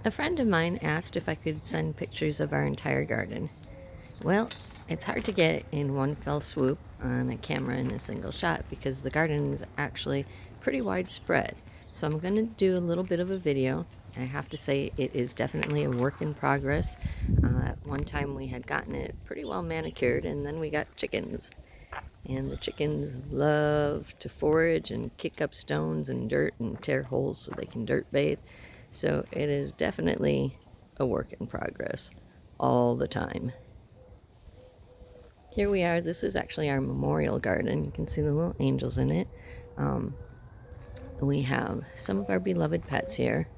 A friend of mine asked if I could send pictures of our entire garden. Well, it's hard to get in one fell swoop on a camera in a single shot because the garden is actually pretty widespread. So I'm going to do a little bit of a video. I have to say it is definitely a work in progress. At one time we had gotten it pretty well manicured, and then we got chickens. And the chickens love to forage and kick up stones and dirt and tear holes so they can dirt bathe. So it is definitely a work in progress all the time. Here we are. This is actually our memorial garden. You can see the little angels in it. We have some of our beloved pets here.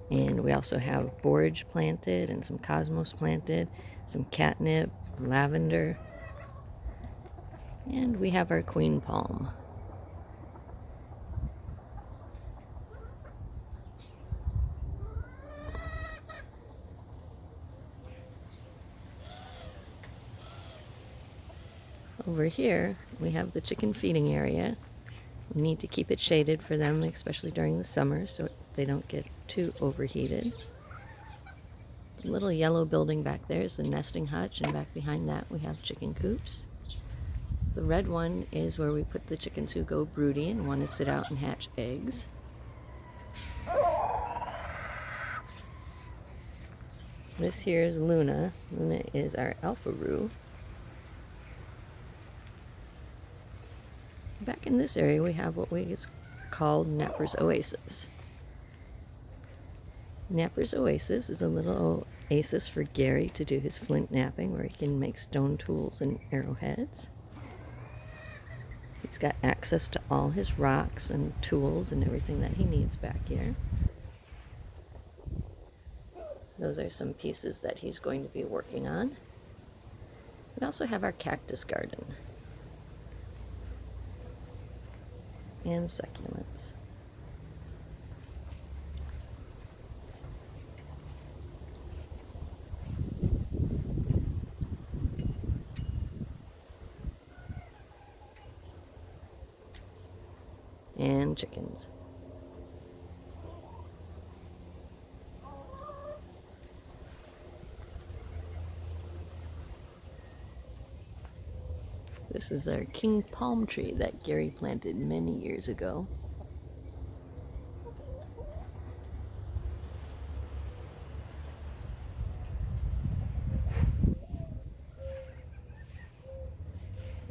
And we also have borage planted and some cosmos planted, some catnip, lavender. And we have our queen palm. Over here, we have the chicken feeding area. We need to keep it shaded for them, especially during the summer, so they don't get too overheated. The little yellow building back there is the nesting hutch, and back behind that we have chicken coops. The red one is where we put the chickens who go broody and want to sit out and hatch eggs. This here is Luna. Luna is our alpha roux. Back in this area we have what we call Napper's Oasis. Napper's Oasis is a little oasis for Gary to do his flint knapping, where he can make stone tools and arrowheads. He's got access to all his rocks and tools and everything that he needs back here. Those are some pieces that he's going to be working on. We also have our cactus garden and succulents. And chickens. This is our king palm tree that Gary planted many years ago.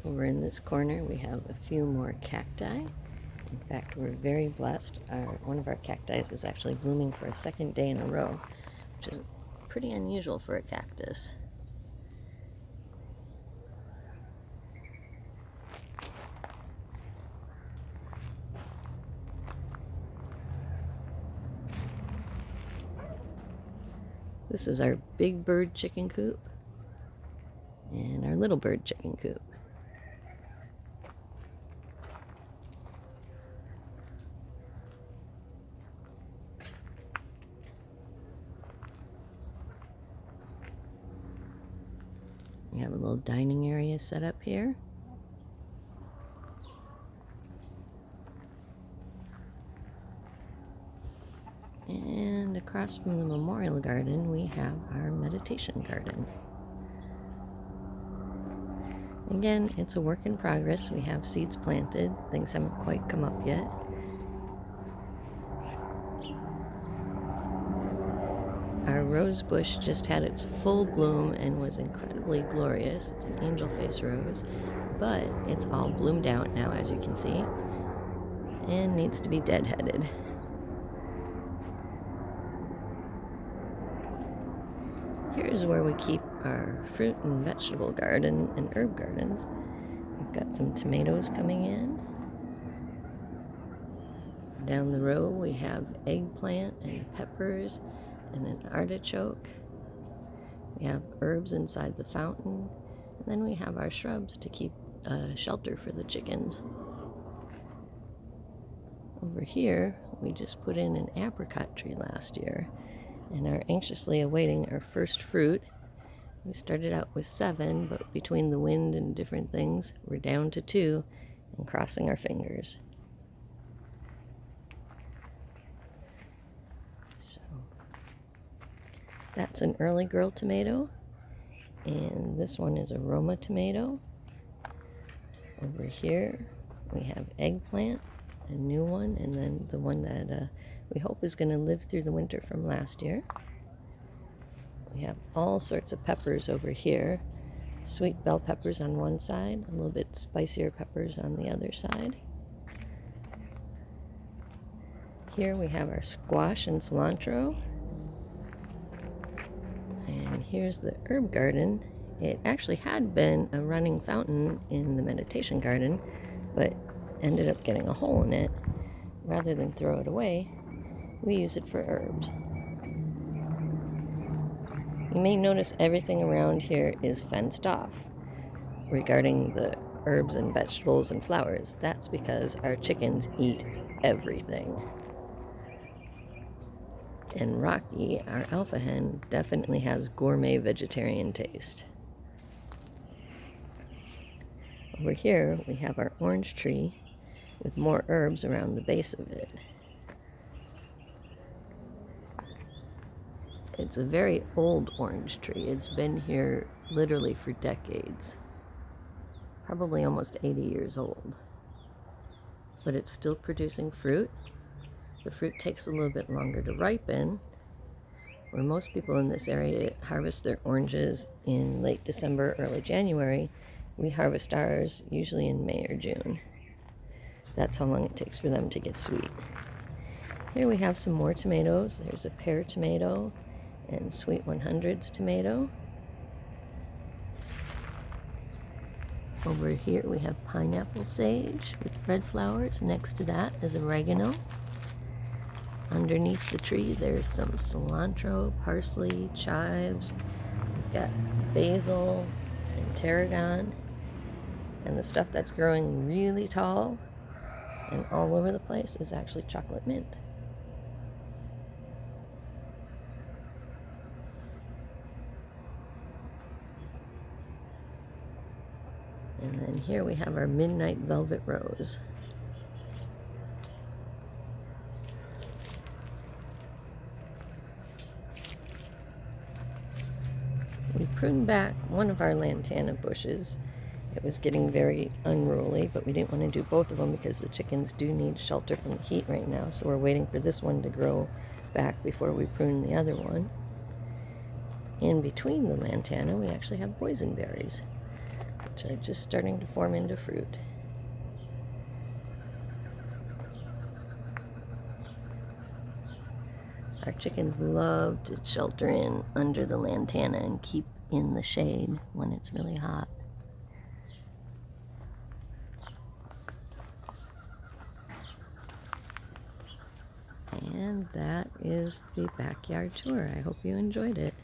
Over in this corner we have a few more cacti. In fact, we're very blessed. One of our cacti is actually blooming for a second day in a row, which is pretty unusual for a cactus. This is our big bird chicken coop and our little bird chicken coop. We have a little dining area set up here. And across from the memorial garden, we have our meditation garden. Again, it's a work in progress. We have seeds planted. Things haven't quite come up yet. Our rose bush just had its full bloom and was incredibly glorious. It's an angel face rose, but it's all bloomed out now, as you can see, and needs to be deadheaded. Here's where we keep our fruit and vegetable garden and herb gardens. We've got some tomatoes coming in. Down the row we have eggplant and peppers and an artichoke. We have herbs inside the fountain. And then we have our shrubs to keep shelter for the chickens. Over here, we just put in an apricot tree last year and are anxiously awaiting our first fruit. We started out with 7, but between the wind and different things, we're down to 2 and crossing our fingers. So That's an early girl tomato, and this one is a Roma tomato. Over here we have eggplant, a new one, and then the one that we hope is going to live through the winter from last year. We have all sorts of peppers over here. Sweet bell peppers on one side, a little bit spicier peppers on the other side. Here we have our squash and cilantro. And here's the herb garden. It actually had been a running fountain in the meditation garden, but ended up getting a hole in it. Rather than throw it away, we use it for herbs. You may notice everything around here is fenced off regarding the herbs and vegetables and flowers. That's because our chickens eat everything. And Rocky, our alpha hen, definitely has gourmet vegetarian taste. Over here we have our orange tree with more herbs around the base of it. It's a very old orange tree. It's been here literally for decades. Probably almost 80 years old. But it's still producing fruit. The fruit takes a little bit longer to ripen. Where most people in this area harvest their oranges in late December, early January, we harvest ours usually in May or June. That's how long it takes for them to get sweet. Here we have some more tomatoes. There's a pear tomato and Sweet 100's tomato. Over here we have pineapple sage with red flowers. Next to that is oregano. Underneath the tree there's some cilantro, parsley, chives. We've got basil and tarragon. And the stuff that's growing really tall and all over the place is actually chocolate mint. And then here we have our midnight velvet rose. We pruned back one of our lantana bushes. It was getting very unruly, but we didn't want to do both of them because the chickens do need shelter from the heat right now, so we're waiting for this one to grow back before we prune the other one. In between the lantana, we actually have boysenberries, which are just starting to form into fruit. Our chickens love to shelter in under the lantana and keep in the shade when it's really hot. And that is the backyard tour. I hope you enjoyed it.